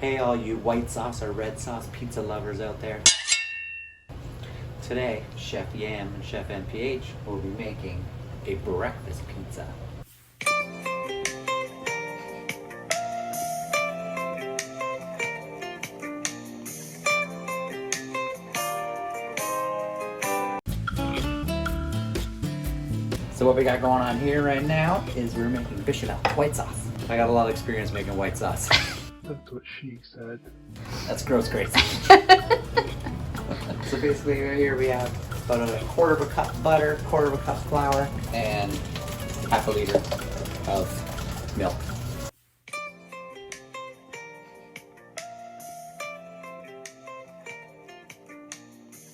Hey all you white sauce or red sauce pizza lovers out there. Today, Chef Yam and Chef NPH will be making a breakfast pizza. So what we got going on here right now is we're making bechamel white sauce. I got a lot of experience making white sauce. That's what she said. That's gross crazy. So basically right here we have about a quarter of a cup butter, quarter of a cup flour, and half a liter of milk.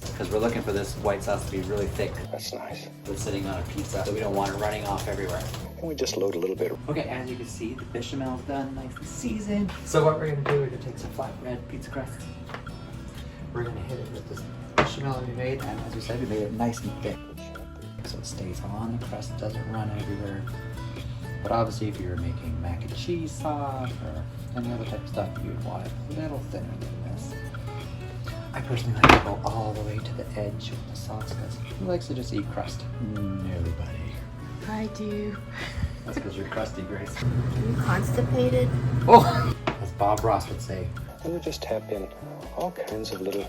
Because we're looking for this white sauce to be really thick. That's nice. We're sitting on a pizza, so we don't want it running off everywhere. And we just load a little bit. Okay, as you can see, the bechamel's done, nicely seasoned. So what we're gonna do, we're gonna take some flatbread pizza crust. We're gonna hit it with this bechamel that we made, and as we said, we made it nice and thick. So it stays on the crust, doesn't run everywhere. But obviously if you were making mac and cheese sauce or any other type of stuff, you'd want it a little thinner than this. I personally like to go all the way to the edge with the sauce because who likes to just eat crust? Nobody. I do. That's because you're crusty, Grace. Are you constipated? Oh! As Bob Ross would say. And we just tap in all kinds of little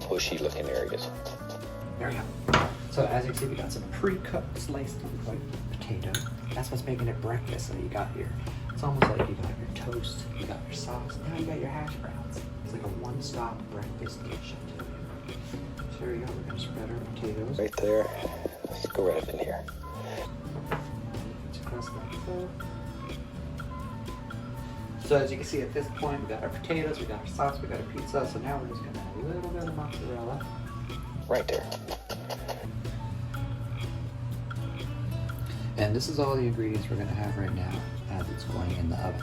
bushy looking areas. There we go. So as you can see, we got some pre-cooked sliced white potato. That's what's making it breakfast that you got here. It's almost like you got your toast, you got your sauce, now you got your hash browns. It's like a one-stop breakfast kitchen. So here we go, we're gonna spread our potatoes. Right there. Let's go right up in here. Pizza crust like so. So as you can see at this point, we got our potatoes, we got our sauce, we got our pizza. So now we're just gonna add a little bit of mozzarella. Right there. And this is all the ingredients we're gonna have right now as it's going in the oven.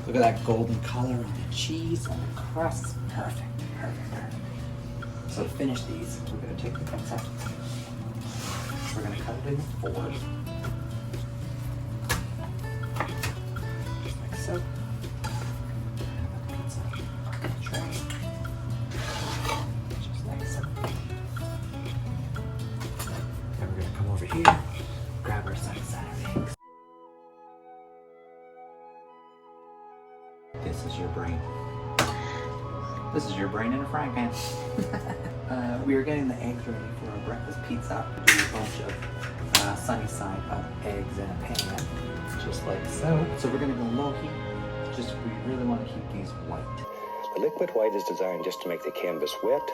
Look at that golden color on the cheese, on the crust. Perfect, perfect, perfect. So to finish these, we're going to take the pizza. We're going to cut it into fours. Just like so. Pizza in a tray. Just like so. Then we're going to come over here, grab our Sunnyside Up Eggs. This is your brain. This is your brain in a frying pan. We are getting the eggs ready for our breakfast pizza. We do a bunch of Sunnyside Up eggs in a pan, just like so. So we're gonna go low heat. Just we really want to keep these white. The liquid white is designed just to make the canvas wet.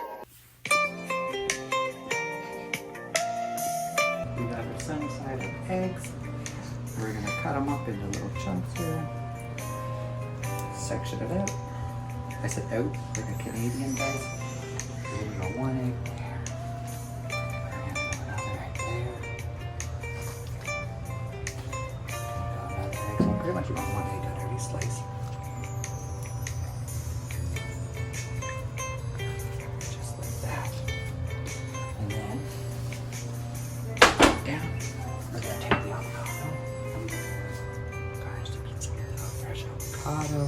We got our Sunnyside Up eggs. We're gonna cut them up into little chunks here. Section it out. I said out like a Canadian does. Here we go, one egg there. We're gonna go another egg there. Go another egg. So pretty much you want one egg on every slice. Just like that. And then down. We're gonna take the avocado. Garnish the pizza with a fresh avocado.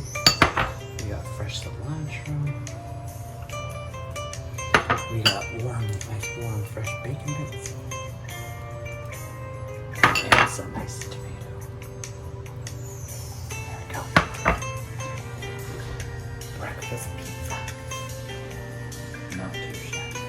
We got fresh cilantro. We got nice warm, fresh bacon bits. And some nice tomato. There we go. Breakfast pizza. Not too shabby.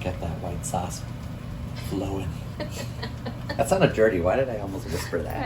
Get that white sauce flowing. That sounded dirty. Why did I almost whisper that?